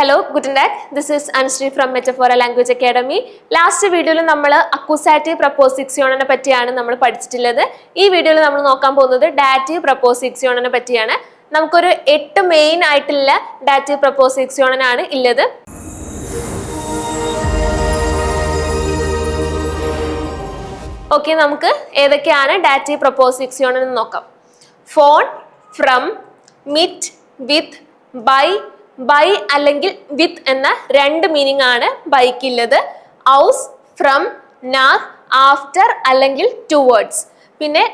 Hello, guten Tag. This is Anushree from Metaphora Language Academy. Last video we accusative preposition we പഠിച്ചിട്ടുള്ളത്. ഈ വീഡിയോയിൽ നമ്മൾ നോക്കാൻ പോകുന്നത് dative preposition നെ പറ്റിയാണ്. നമുക്കൊരു 8 മെയിൻ ആയിട്ടുള്ള dative preposition ആണ് ഉള്ളത്. ഓക്കേ, നമുക്ക് ഏതൊക്കെയാണ് dative preposition എന്ന് നോക്കാം. Phone, from, meet, with, by അല്ലെങ്കിൽ with എന്ന രണ്ട് മീനിങ് ആണ് ബൈക്ക് ഉള്ളത്. ഔസ്, ഫ്രം, nach, ആഫ്റ്റർ അല്ലെങ്കിൽ ടുവേർഡ്സ്. പിന്നെ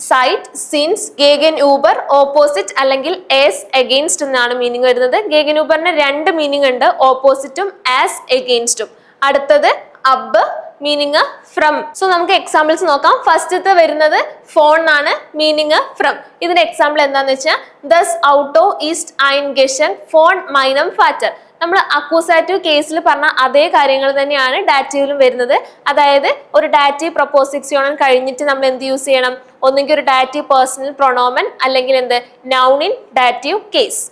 സൈറ്റ്, സിൻസ്, ഗേഗൻ ഊബർ, ഓപ്പോസിറ്റ് അല്ലെങ്കിൽ ആസ് അഗെയിൻസ്റ്റ് എന്നാണ് മീനിങ് വരുന്നത്. ഗേഗൻ ഊബറിന് രണ്ട് മീനിങ് ഉണ്ട്, ഓപ്പോസിറ്റും ആസ് അഗെയിൻസ്റ്റും. അടുത്തത് അബ്, മീനിങ് ഫ്രം. സോ നമുക്ക് എക്സാമ്പിൾസ് നോക്കാം. ഫസ്റ്റത്തെ വരുന്നത് ഫോൺ ആണ്, മീനിങ് ഫ്രം. ഇതിന്റെ എക്സാമ്പിൾ എന്താന്ന് വെച്ചാൽ ദസ് ഔട്ടോ ഈസ്റ്റ് ഐൻ ഗഷൻ ഫോൺ മൈനം ഫാറ്റർ. നമ്മൾ അക്യൂസാറ്റീവ് കേസിൽ പറഞ്ഞ അതേ കാര്യങ്ങൾ തന്നെയാണ് ഡാറ്റീവിലും വരുന്നത്. അതായത് ഒരു ഡാറ്റീവ് പ്രൊപ്പോസിഷൻ കഴിഞ്ഞിട്ട് നമ്മൾ എന്ത് യൂസ് ചെയ്യണം? ഒന്നെങ്കിൽ ഒരു ഡാറ്റീവ് പേഴ്സണൽ പ്രൊണോമൻ അല്ലെങ്കിൽ എന്ത് noun in dative case.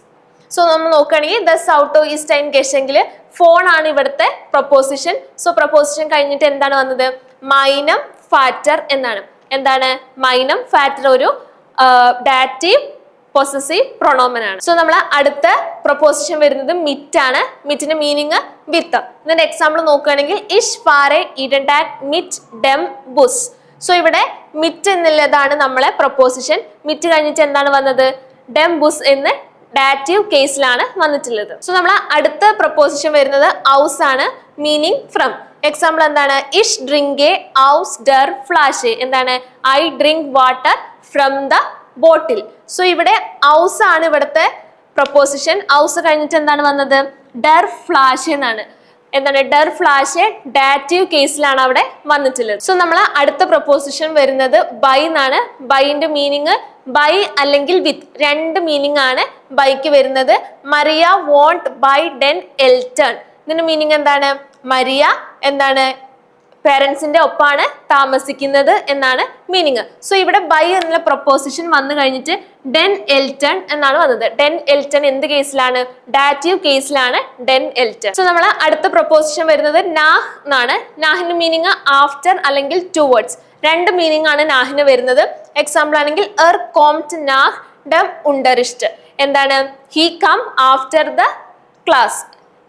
So നമ്മൾ നോക്കുകയാണെങ്കിൽ ദസ് ഔട്ടോ ഈസ്റ്റ് ഐൻ ഗഷെങ്കിൽ ഫോൺ ആണ് ഇവിടുത്തെ പ്രൊപ്പോസിഷൻ. സോ പ്രൊപ്പോസിഷൻ കഴിഞ്ഞിട്ട് എന്താണ് വന്നത്? മൈനം ഫാറ്റർ എന്നാണ്. എന്താണ് മൈനം ഫാറ്റർ? ഒരു ഡാറ്റീവ് പൊസസീവ് പ്രൊണോമൻ ആണ്. സോ നമ്മൾ അടുത്ത പ്രൊപ്പോസിഷൻ വരുന്നത് മിറ്റ് ആണ്. മിറ്റിന്റെ മീനിങ് വിത്ത്. ഇതിന്റെ എക്സാമ്പിൾ നോക്കുകയാണെങ്കിൽ ഇഷ് ഫാറെ ഇഡൻഡാക് മിറ്റ് ഡെം ബുസ്. സോ ഇവിടെ മിറ്റ് എന്നുള്ളതാണ് നമ്മളെ പ്രൊപ്പോസിഷൻ. മിറ്റ് കഴിഞ്ഞിട്ട് എന്താണ് വന്നത്? ഡെം ബുസ് എന്ന് ഡാറ്റീവ് കേസിലാണ് വന്നിട്ടുള്ളത്. സോ നമ്മൾ അടുത്ത പ്രൊപ്പോസിഷൻ വരുന്നത് ഔസ് ആണ്, മീനിങ് ഫ്രം. എക്സാമ്പിൾ എന്താണ്? ഇഷ് ഡ്രിങ്ക് എ ഔസ് ഡർ ഫ്ലാഷ്. എന്താണ്? I drink water from the bottle. So ഇവിടെ ഔസ് ആണ് ഇവിടുത്തെ പ്രൊപ്പോസിഷൻ. ഔസ് കഴിഞ്ഞിട്ട് എന്താണ് വന്നത്? ഡർ ഫ്ലാഷ് എന്നാണ്. എന്താണ്? ഡർ ഫ്ലാഷ് ഡാറ്റീവ് കേസിലാണ് അവിടെ വന്നിട്ടുള്ളത്. സോ നമ്മൾ അടുത്ത പ്രൊപ്പോസിഷൻ വരുന്നത് ബൈ എന്നാണ്. ബൈന്റെ മീനിങ് ബൈ അല്ലെങ്കിൽ വിത്ത്, രണ്ട് മീനിങ് ആണ് ബൈക്ക് വരുന്നത്. Maria won't by den Elton. ഇതിന്റെ മീനിങ് എന്താണ്? മരിയ എന്താണ്? പേരൻസിന്റെ ഒപ്പാണ് താമസിക്കുന്നത് എന്നാണ് മീനിങ്. സോ ഇവിടെ ബൈ എന്നുള്ള പ്രൊപ്പോസിഷൻ വന്നു കഴിഞ്ഞിട്ട് ഡെൻ എൽട്ടൺ എന്നാണ് വന്നത്. ഡെൻ എൽട്ടൺ എന്ത് കേസിലാണ്? ഡാറ്റീവ് കേസിലാണ് ഡെൻ എൽട്ടൺ. സോ നമ്മൾ അടുത്ത പ്രൊപ്പോസിഷൻ വരുന്നത് നാഹ് എന്നാണ്. നാഹിന്റെ മീനിങ് ആഫ്റ്റർ അല്ലെങ്കിൽ ടുവേർഡ്സ്. രണ്ട് മീനിങ് ആണ് നാഹിന് വരുന്നത്. എക്സാമ്പിൾ ആണെങ്കിൽ എർ കോംറ്റ് നാഹ് ഡം ഉണ്ടറിസ്റ്റ്. എന്താണ്? He come after the class.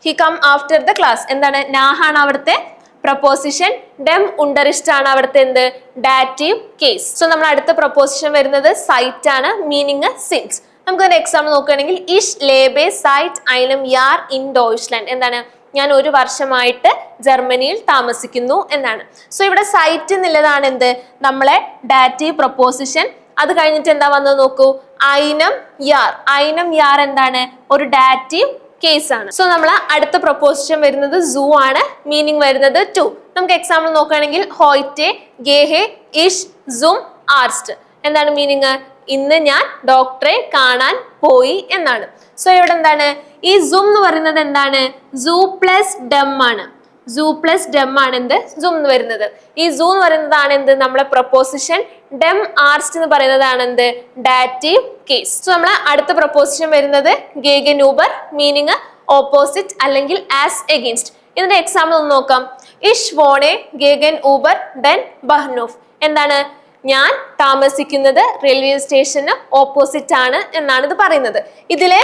He come after the class. എന്താണ്? നാഹ് ആണ് അവിടുത്തെ പ്രൊപ്പോസിഷൻ. ഡെം ഉണ്ടറിസ്റ്റ് ആണ് അവിടുത്തെ എന്ത്? Dative case. സോ നമ്മൾ അടുത്ത പ്രൊപ്പോസിഷൻ വരുന്നത് സൈറ്റ് ആണ്, മീനിങ് സിൻസ്. നമുക്കൊരു എക്സാമ്പിൾ നോക്കുകയാണെങ്കിൽ ഇഷ് ലേബെ സൈറ്റ് ഐനം യാർ ഇൻ ഡോയ്ച്ച്ലാൻഡ്. എന്താണ്? ഞാൻ ഒരു വർഷമായിട്ട് ജർമ്മനിയിൽ താമസിക്കുന്നു എന്നാണ്. സോ ഇവിടെ സൈറ്റ് എന്നുള്ളതാണ് എന്ത്? നമ്മളെ ഡാറ്റീവ് പ്രൊപ്പോസിഷൻ. അത് കഴിഞ്ഞിട്ട് എന്താ വന്നത് നോക്കൂ? ഐനം യാർ. ഐനം യാർ എന്താണ്? ഒരു ഡാറ്റീവ് കേസ് ആണ്. സോ നമ്മൾ അടുത്ത പ്രൊപ്പോസിഷൻ വരുന്നത് സൂ ആണ്, മീനിങ് വരുന്നത് ടു. നമുക്ക് എക്സാമ്പിൾ നോക്കുകയാണെങ്കിൽ ഹോയ്റ്റെ ഗേഹെ ഇഷ് സും ആർസ്റ്റ്. എന്താണ് മീനിങ്? ഇന്ന് ഞാൻ ഡോക്ടറെ കാണാൻ പോയി എന്നാണ്. സോ ഇവിടെ എന്താണ്? ഈ സൂം എന്ന് പറയുന്നത് എന്താണ്? സൂ പ്ലസ് ഡെം ആണ്. സൂ പ്ലസ് ഡെം ആണ് എന്ത്? സൂം എന്ന് വരുന്നത്. ഈ സൂ എന്ന് പറയുന്നതാണ് എന്ത്? നമ്മളെ പ്രൊപ്പോസിഷൻ. ഡെം ആർസ്റ്റ് എന്ന് പറയുന്നതാണ് എന്ത്? Dative case. സോ നമ്മൾ അടുത്ത പ്രൊപ്പോസിഷൻ വരുന്നത് ഗേഗൻ ഊബർ, മീനിങ് ഓപ്പോസിറ്റ് അല്ലെങ്കിൽ ആസ് എഗെയിൻസ്റ്റ്. ഇതിന്റെ എക്സാമ്പിൾ ഒന്ന് നോക്കാം. ഇഷ് വോണെ ഗേഗൻ ഊബർ ഡെൻ ബഹ്നൂഫ്. എന്താണ്? ഞാൻ താമസിക്കുന്നത് റെയിൽവേ സ്റ്റേഷന് ഓപ്പോസിറ്റ് ആണ് എന്നാണ് ഇത് പറയുന്നത്. ഇതിലെ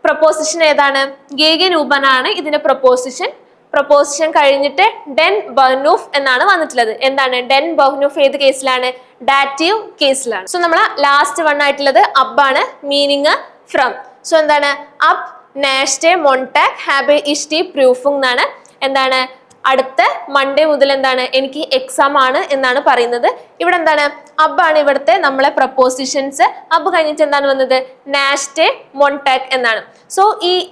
പ്രൊപ്പോസിഷൻ ഏതാണ്? ഗേഗൻ ഊബർ ആണ് ഇതിന്റെ പ്രൊപ്പോസിഷൻ. പ്രൊപ്പോസിഷൻ കഴിഞ്ഞിട്ട് ഡെൻ ബഹ്നൂഫ് എന്നാണ് വന്നിട്ടുള്ളത്. എന്താണ്? ഡെൻ ബഹ്നൂഫ് ഏത് കേസിലാണ്? ഡാറ്റീവ് കേസിലാണ്. സോ നമ്മൾ ലാസ്റ്റ് വൺ ആയിട്ടുള്ളത് അബാണ്, മീനിങ് ഫ്രം. സോ എന്താണ്? അബ് നാഷ്ടെ മൊണ്ടാക് ഹാബെ ഇഷ്ടി പ്രൂഫും എന്നാണ്. എന്താണ്? അടുത്ത മൺഡേ മുതൽ എന്താണ്? എനിക്ക് എക്സാം ആണ് എന്നാണ് പറയുന്നത്. ഇവിടെ എന്താണ്? അബാണ് ഇവിടുത്തെ നമ്മളെ പ്രൊപ്പോസിഷൻസ്. അബ് കഴിഞ്ഞിട്ട് എന്താണ് വന്നത്? നാഷ്ടെ മൊണ്ടാക് എന്നാണ്. സോ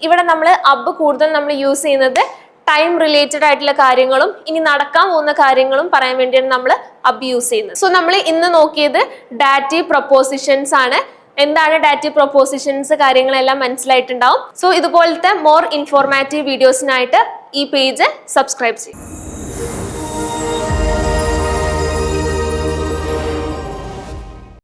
ഇവിടെ നമ്മൾ അബ് കൂടുതൽ നമ്മൾ യൂസ് ചെയ്യുന്നത് ടൈം റിലേറ്റഡ് ആയിട്ടുള്ള കാര്യങ്ങളും ഇനി നടക്കാൻ പോകുന്ന കാര്യങ്ങളും പറയാൻ വേണ്ടിയാണ് നമ്മൾ അബ് യൂസ് ചെയ്യുന്നത്. സോ നമ്മൾ ഇന്ന് നോക്കിയത് ഡാറ്റീവ് പ്രൊപ്പോസിഷൻസ് ആണ്. എന്താണ് ഡാറ്റീവ് പ്രൊപ്പോസിഷൻസ് കാര്യങ്ങളെല്ലാം മനസ്സിലായിട്ടുണ്ടാവും. സോ ഇതുപോലത്തെ മോർ ഇൻഫോർമാറ്റീവ് വീഡിയോസിനായിട്ട് ഈ പേജ് സബ്സ്ക്രൈബ് ചെയ്യും.